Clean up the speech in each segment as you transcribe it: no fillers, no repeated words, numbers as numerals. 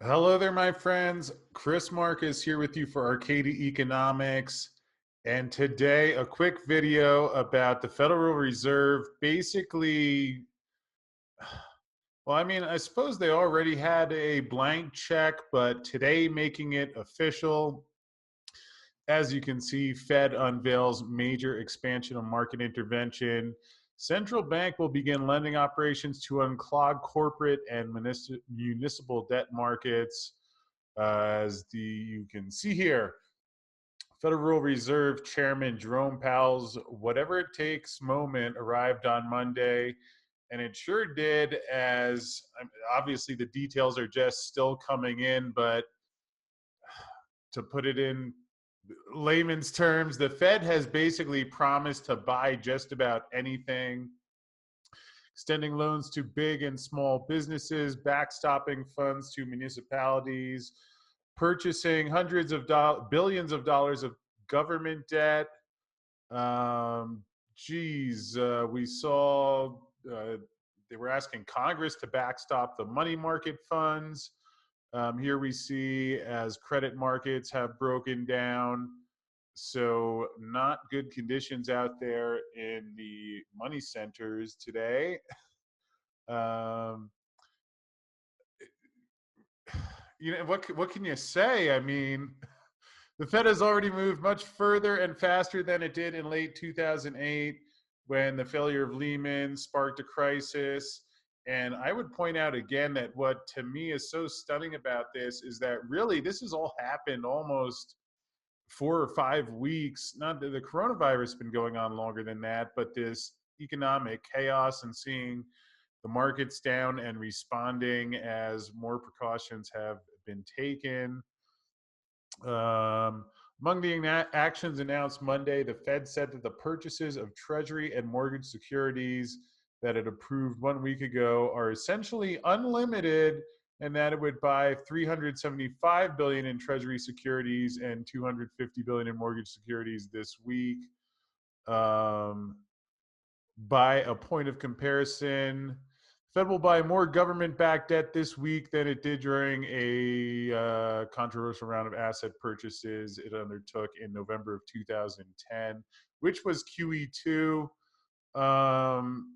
Hello there, my friends. Chris Marcus here with you for Arcadia Economics. And today, a quick video about the Federal Reserve. Basically, well, I suppose they already had a blank check, but today making it official. As you can see, Fed unveils major expansion of market intervention. Central bank will begin lending operations to unclog corporate and municipal debt markets. You can see here, Federal Reserve Chairman Jerome Powell's whatever it takes moment arrived on Monday, and it sure did. Obviously the details are just still coming in, but to put it in layman's terms, the Fed has basically promised to buy just about anything, extending loans to big and small businesses, backstopping funds to municipalities, purchasing billions of dollars of government debt. Um, we saw they were asking Congress to backstop the money market funds. Here we see as credit markets have broken down. So, not good conditions out there in the money centers today. Um, what can you say? The Fed has already moved much further and faster than it did in late 2008 when the failure of Lehman sparked a crisis. And I would point out again that what to me is so stunning about this is that really this has all happened almost 4 or 5 weeks. Not that the coronavirus has been going on longer than that, but this economic chaos and seeing the markets down and responding as more precautions have been taken. Um, Among the actions announced Monday, the Fed said that the purchases of Treasury and mortgage securities that it approved 1 week ago are essentially unlimited, and that it would buy 375 billion in Treasury securities and 250 billion in mortgage securities this week. Um, by a point of comparison, Fed will buy more government-backed debt this week than it did during a controversial round of asset purchases it undertook in November of 2010, which was QE2. Um,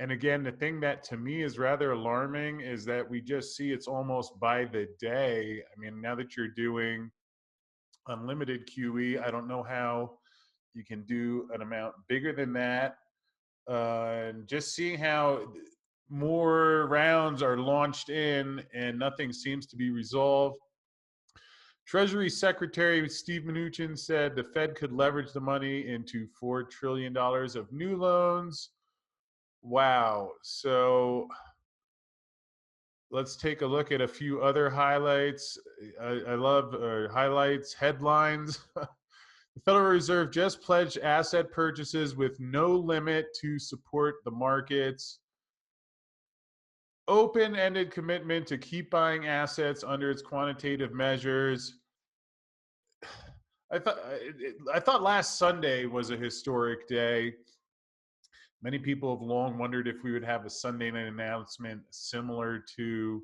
and again, the thing that to me is rather alarming is that we just see it's almost by the day. Now that you're doing unlimited QE, I don't know how you can do an amount bigger than that. And just seeing how more rounds are launched in and nothing seems to be resolved. Treasury Secretary Steve Mnuchin said the Fed could leverage the money into $4 trillion of new loans. Wow. So let's take a look at a few other highlights. I love highlights, headlines. The Federal Reserve just pledged asset purchases with no limit to support the markets. Open-ended commitment to keep buying assets under its quantitative measures. I thought last Sunday was a historic day. Many people have long wondered if we would have a Sunday night announcement similar to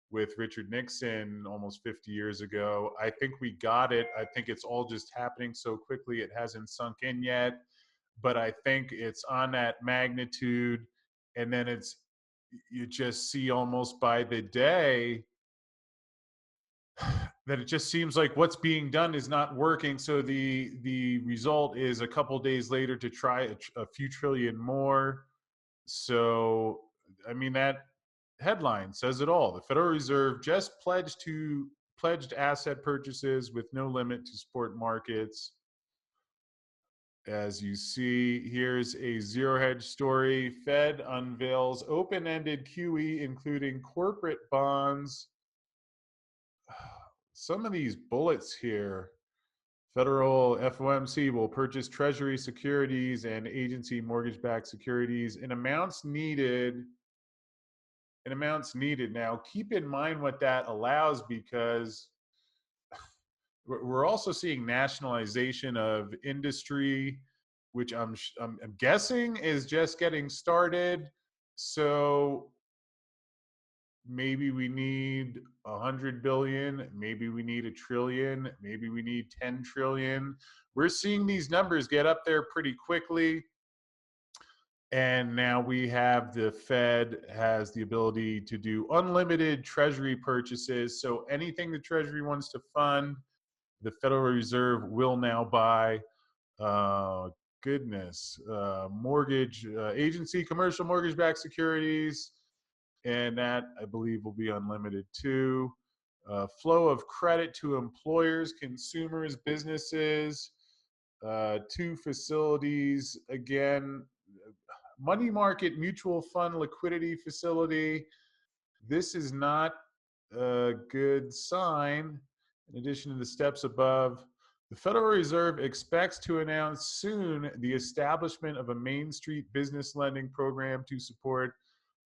with Richard Nixon almost 50 years ago. I think we got it. I think it's all just happening so quickly it hasn't sunk in yet, but I think it's on that magnitude. And then you just see almost by the day that it just seems like what's being done is not working. So the result is a couple days later to try a few trillion more. So that headline says it all. The Federal Reserve just pledged asset purchases with no limit to support markets. As you see, here's a zero hedge story. Fed unveils open-ended QE, including corporate bonds. Some of these bullets here. Federal FOMC will purchase Treasury securities and agency mortgage-backed securities in amounts needed. Now, keep in mind what that allows, because we're also seeing nationalization of industry, which I'm guessing is just getting started. So maybe we need 100 billion, maybe we need a trillion, maybe we need 10 trillion. We're seeing these numbers get up there pretty quickly. And now we have the Fed has the ability to do unlimited treasury purchases. So anything the treasury wants to fund, the Federal Reserve will now buy. Uh, mortgage agency, commercial mortgage-backed securities, and that I believe will be unlimited too. Flow of credit to employers, consumers, businesses, to facilities. Again, money market mutual fund liquidity facility. This is not a good sign. In addition to the steps above, the Federal Reserve expects to announce soon the establishment of a Main Street business lending program to support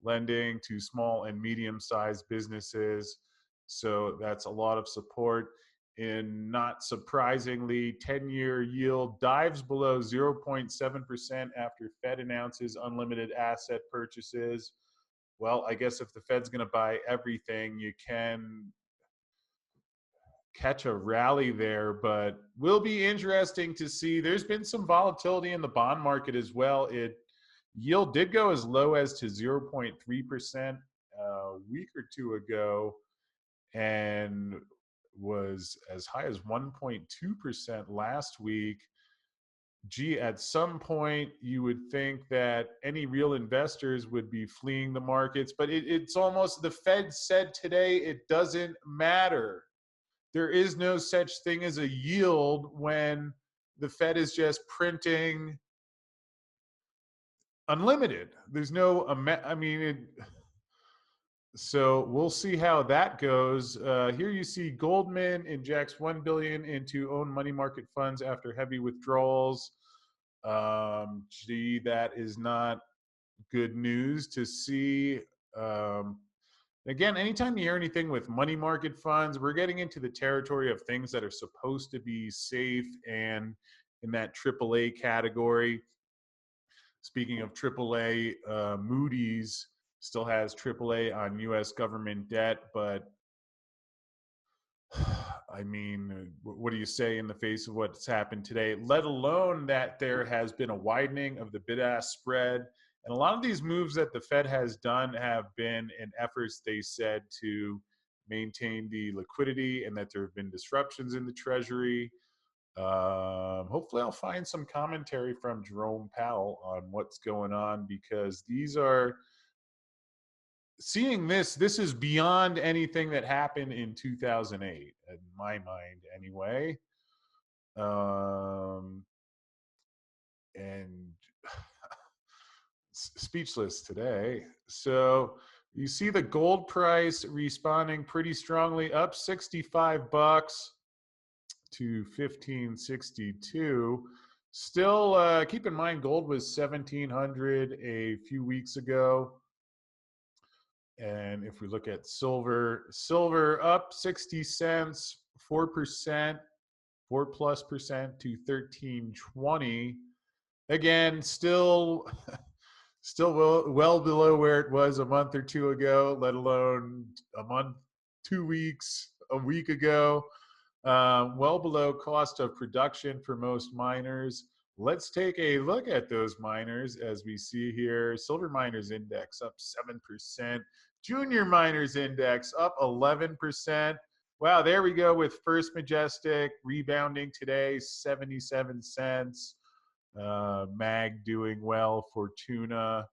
lending to small and medium-sized businesses. So that's a lot of support. And not surprisingly, 10-year yield dives below 0.7% after Fed announces unlimited asset purchases. Well, I guess if the Fed's going to buy everything, you can catch a rally there, but will be interesting to see. There's been some volatility in the bond market as well. Yield did go as low as to 0.3% a week or two ago, and was as high as 1.2% last week. Gee, at some point you would think that any real investors would be fleeing the markets, but it's almost, the Fed said today it doesn't matter. There is no such thing as a yield when the Fed is just printing unlimited. There's no, so we'll see how that goes. Here you see Goldman injects $1 billion into own money market funds after heavy withdrawals. Gee, that is not good news to see. Um, Again, anytime you hear anything with money market funds, we're getting into the territory of things that are supposed to be safe and in that AAA category. Speaking of AAA, Moody's still has AAA on U.S. government debt, but I mean, what do you say in the face of what's happened today? Let alone that there has been a widening of the bid-ask spread. And a lot of these moves that the Fed has done have been in efforts, they said, to maintain the liquidity, and that there have been disruptions in the Treasury. Hopefully, I'll find some commentary from Jerome Powell on what's going on, because these are seeing this is beyond anything that happened in 2008 in my mind anyway. And speechless today. So you see the gold price responding pretty strongly, up 65 bucks to 1562. Still, keep in mind gold was 1700 a few weeks ago. And if we look at silver up 60 cents, 4%, 4+% to 1320. Again, still well below where it was a month or two ago, let alone a month, 2 weeks, a week ago. Well below cost of production for most miners. Let's take a look at those miners. As we see here, silver miners index up 7%, junior miners index up 11%. Wow, there we go with First Majestic rebounding today, 77 cents. Mag doing well, Fortuna.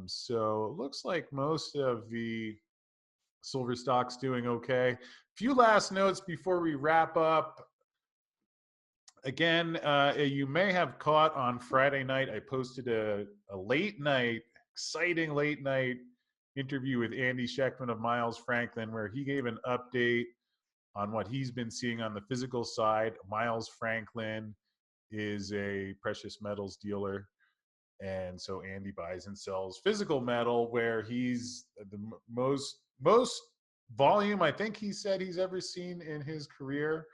So it looks like most of the silver stocks doing okay. Few last notes before we wrap up. Again, you may have caught on Friday night, I posted a late night, exciting late night interview with Andy Schechtman of Miles Franklin, where he gave an update on what he's been seeing on the physical side. Miles Franklin is a precious metals dealer, and so Andy buys and sells physical metal, where he's the most volume I think he said he's ever seen in his career.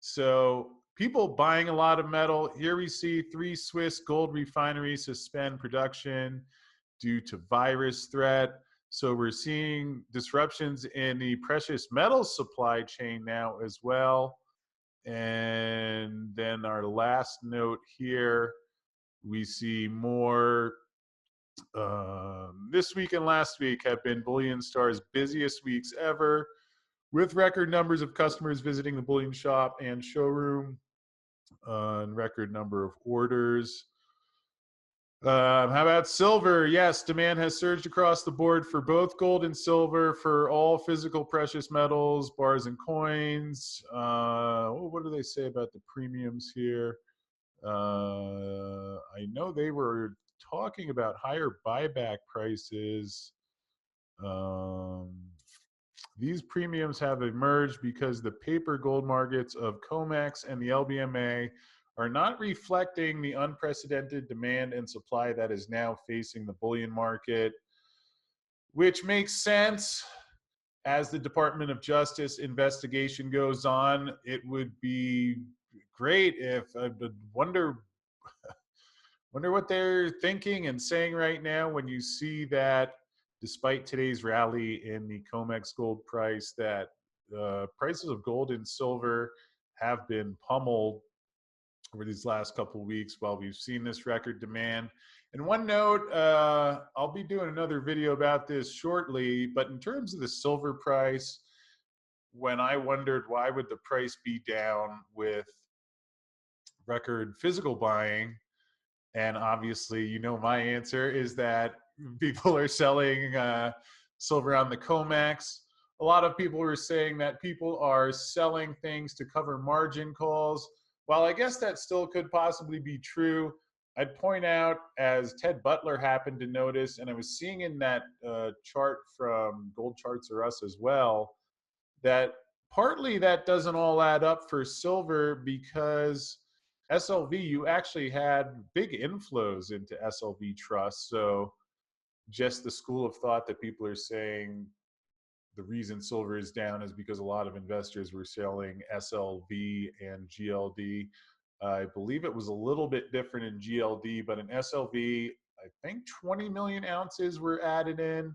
So people buying a lot of metal. Here we see 3 Swiss gold refineries suspend production due to virus threat. So we're seeing disruptions in the precious metals supply chain now as well. And then our last note here, we see more. This week and last week have been Bullion Star's busiest weeks ever, with record numbers of customers visiting the Bullion shop and showroom, and record number of orders. How about silver? Yes, demand has surged across the board for both gold and silver, for all physical precious metals, bars and coins. What do they say about the premiums here? I know they were talking about higher buyback prices. Um, these premiums have emerged because the paper gold markets of COMEX and the LBMA are not reflecting the unprecedented demand and supply that is now facing the bullion market, which makes sense. As the Department of Justice investigation goes on, it would be great if I would wonder what they're thinking and saying right now when you see that despite today's rally in the COMEX gold price, that prices of gold and silver have been pummeled over these last couple of weeks while we've seen this record demand. And one note, I'll be doing another video about this shortly, but in terms of the silver price, when I wondered why would the price be down with record physical buying, and obviously, you know, my answer is that people are selling silver on the COMEX. A lot of people were saying that people are selling things to cover margin calls. While I guess that still could possibly be true, I'd point out, as Ted Butler happened to notice, and I was seeing in that chart from Gold Charts or Us as well, that partly that doesn't all add up for silver because SLV, you actually had big inflows into SLV trusts. So just the school of thought that people are saying the reason silver is down is because a lot of investors were selling SLV and GLD. I believe it was a little bit different in GLD, but in SLV, I think 20 million ounces were added in.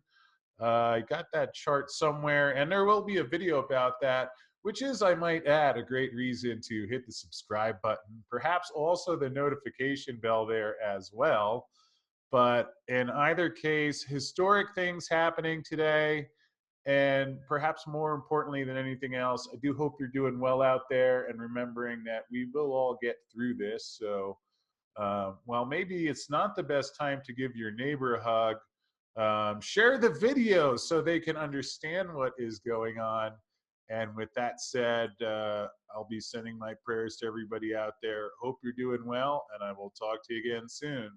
I got that chart somewhere, and there will be a video about that, which is, I might add, a great reason to hit the subscribe button, perhaps also the notification bell there as well. But in either case, historic things happening today. And perhaps more importantly than anything else, I do hope you're doing well out there and remembering that we will all get through this. So while maybe it's not the best time to give your neighbor a hug, share the video so they can understand what is going on. And with that said, I'll be sending my prayers to everybody out there. Hope you're doing well, and I will talk to you again soon.